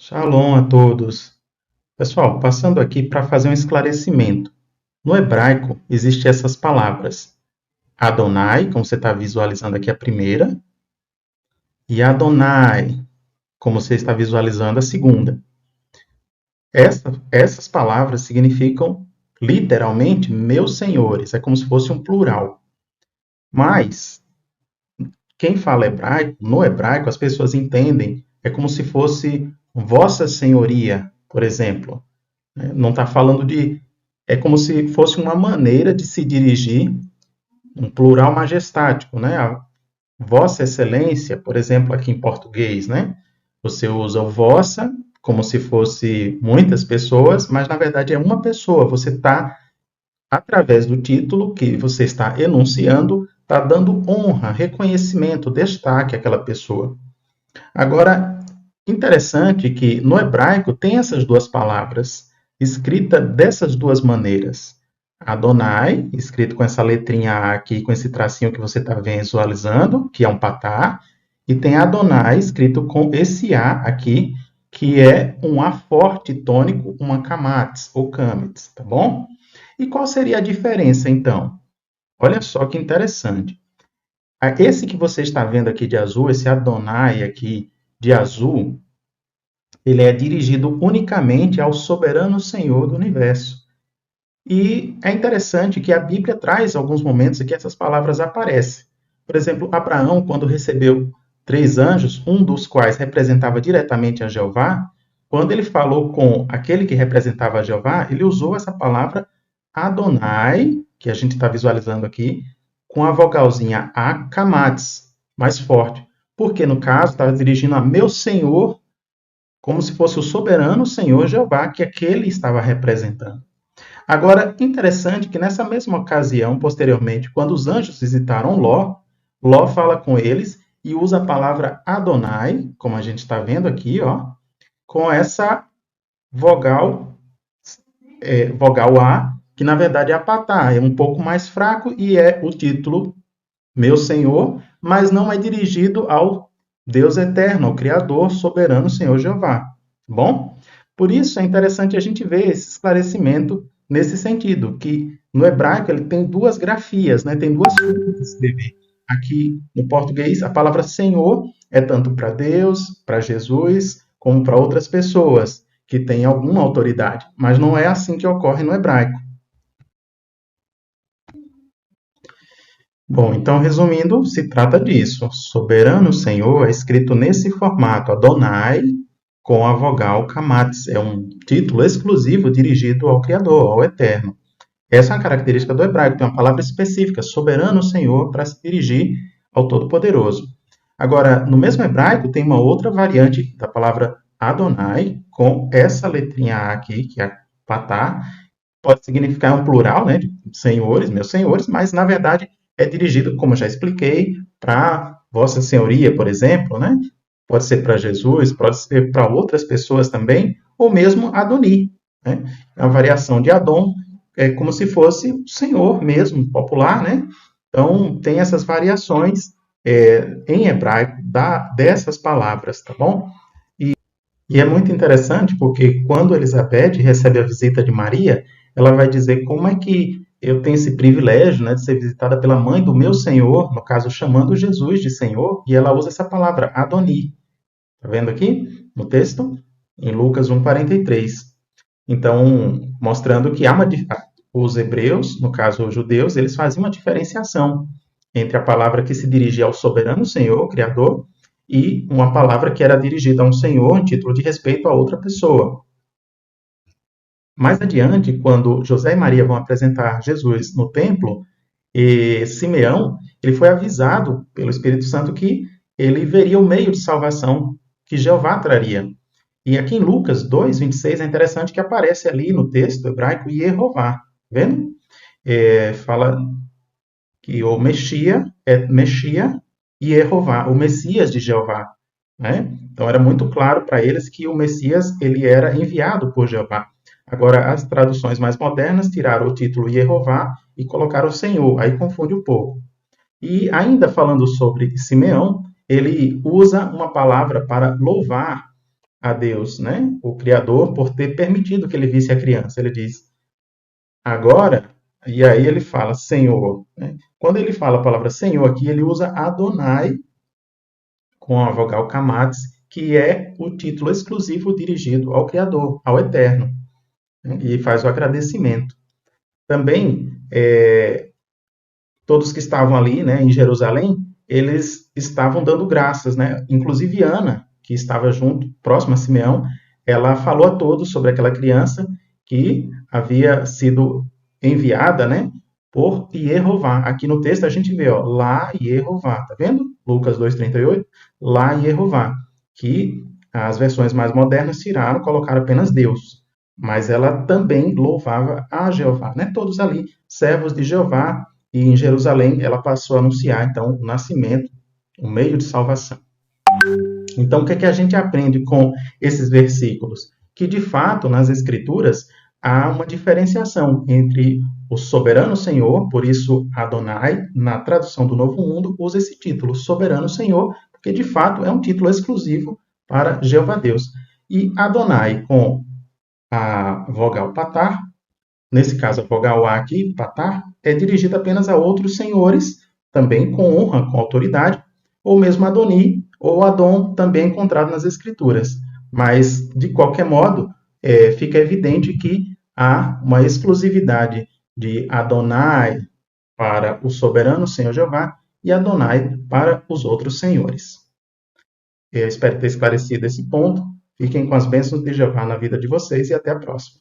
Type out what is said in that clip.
Shalom a todos. Pessoal, passando aqui para fazer um esclarecimento. No hebraico, existem essas palavras. Adonai, como você está visualizando aqui a primeira, e Adonai, como você está visualizando a segunda. Essas palavras significam literalmente meus senhores, é como se fosse um plural. Mas, quem fala hebraico, no hebraico, as pessoas entendem, é como se fosse Vossa Senhoria, por exemplo. Não está falando de. É como se fosse uma maneira de se dirigir, um plural majestático, né? A Vossa Excelência, por exemplo, aqui em português, né? Você usa o vossa como se fosse muitas pessoas, mas na verdade é uma pessoa. Você está, através do título que você está enunciando, está dando honra, reconhecimento, destaque àquela pessoa. Agora, interessante que no hebraico tem essas duas palavras, escrita dessas duas maneiras. Adonai, escrito com essa letrinha A aqui, com esse tracinho que você está visualizando, que é um patá, e tem Adonai, escrito com esse A aqui, que é um A forte tônico, uma kamatz ou kametz, tá bom? E qual seria a diferença, então? Olha só que interessante. Esse que você está vendo aqui de azul, esse Adonai aqui de azul, ele é dirigido unicamente ao soberano Senhor do universo. E é interessante que a Bíblia traz alguns momentos em que essas palavras aparecem. Por exemplo, Abraão, quando recebeu 3 anjos, um dos quais representava diretamente a Jeová, quando ele falou com aquele que representava a Jeová, ele usou essa palavra Adonai, que a gente está visualizando aqui, com a vogalzinha A, Kamatz, mais forte. Porque, no caso, estava dirigindo a meu Senhor, como se fosse o soberano Senhor Jeová que aquele estava representando. Agora, interessante que nessa mesma ocasião, posteriormente, quando os anjos visitaram Ló, Ló fala com eles e usa a palavra Adonai, como a gente está vendo aqui, ó, com essa vogal, vogal A, que na verdade é a patá, é um pouco mais fraco e é o título meu Senhor, mas não é dirigido ao Deus eterno, ao Criador, soberano Senhor Jeová. Tá bom? Por isso é interessante a gente ver esse esclarecimento nesse sentido, que no hebraico ele tem duas grafias, né? Tem duas formas de escrever. Aqui no português, a palavra Senhor é tanto para Deus, para Jesus, como para outras pessoas que têm alguma autoridade, mas não é assim que ocorre no hebraico. Bom, então, resumindo, se trata disso. Soberano Senhor é escrito nesse formato, Adonai, com a vogal Kamatz. É um título exclusivo dirigido ao Criador, ao Eterno. Essa é uma característica do hebraico, tem uma palavra específica, Soberano Senhor, para se dirigir ao Todo-Poderoso. Agora, no mesmo hebraico, tem uma outra variante da palavra Adonai, com essa letrinha A aqui, que é patá, pode significar um plural, né, de senhores, meus senhores, mas na verdade é dirigido, como eu já expliquei, para Vossa Senhoria, por exemplo, né? Pode ser para Jesus, pode ser para outras pessoas também, ou mesmo Adoni, né? É uma variação de Adon, é como se fosse o Senhor mesmo, popular, né? Então, tem essas variações em hebraico dessas palavras, tá bom? E é muito interessante porque quando Elizabeth recebe a visita de Maria, ela vai dizer como é que eu tenho esse privilégio, né, de ser visitada pela mãe do meu Senhor, no caso chamando Jesus de Senhor, e ela usa essa palavra Adoni. Tá vendo aqui no texto? Em Lucas 1:43. Então, mostrando que os hebreus, no caso os judeus, eles faziam uma diferenciação entre a palavra que se dirigia ao soberano Senhor, Criador, e uma palavra que era dirigida a um senhor em título de respeito a outra pessoa. Mais adiante, quando José e Maria vão apresentar Jesus no templo, Simeão ele foi avisado pelo Espírito Santo que ele veria o meio de salvação que Jeová traria. E aqui em Lucas 2:26 é interessante que aparece ali no texto hebraico Yehová, vendo? Fala que o Mexia é Mexia e Jeová, o Messias de Jeová, né? Então era muito claro para eles que o Messias ele era enviado por Jeová. Agora as traduções mais modernas tiraram o título Jeová e colocaram o Senhor, aí confunde um pouco. E ainda falando sobre Simeão, ele usa uma palavra para louvar a Deus, né, o Criador, por ter permitido que ele visse a criança. Ele diz, agora, e aí ele fala Senhor. Né? Quando ele fala a palavra Senhor aqui, ele usa Adonai com a vogal Kamatis, que é o título exclusivo dirigido ao Criador, ao Eterno, né? E faz o agradecimento. Também, todos que estavam ali, né, em Jerusalém, eles estavam dando graças, né? Inclusive Ana, que estava junto, próxima a Simeão, ela falou a todos sobre aquela criança que havia sido enviada, né, por Yehová. Aqui no texto a gente vê, ó, lá Yehová, tá vendo? Lucas 2:38, lá Yehová, que as versões mais modernas tiraram, colocaram apenas Deus. Mas ela também louvava a Jeová, né? Todos ali, servos de Jeová, e em Jerusalém ela passou a anunciar, então, o nascimento, o meio de salvação. Então, o que é que a gente aprende com esses versículos? Que, de fato, nas Escrituras, há uma diferenciação entre o soberano Senhor, por isso Adonai, na tradução do Novo Mundo, usa esse título, soberano Senhor, porque, de fato, é um título exclusivo para Jeová Deus. E Adonai, com a vogal patar, nesse caso a vogal A aqui, patar, é dirigida apenas a outros senhores, também com honra, com autoridade, ou mesmo Adoni, ou Adon, também encontrado nas Escrituras. Mas, de qualquer modo, fica evidente que há uma exclusividade de Adonai para o soberano Senhor Jeová e Adonai para os outros senhores. Eu espero ter esclarecido esse ponto. Fiquem com as bênçãos de Jeová na vida de vocês e até a próxima.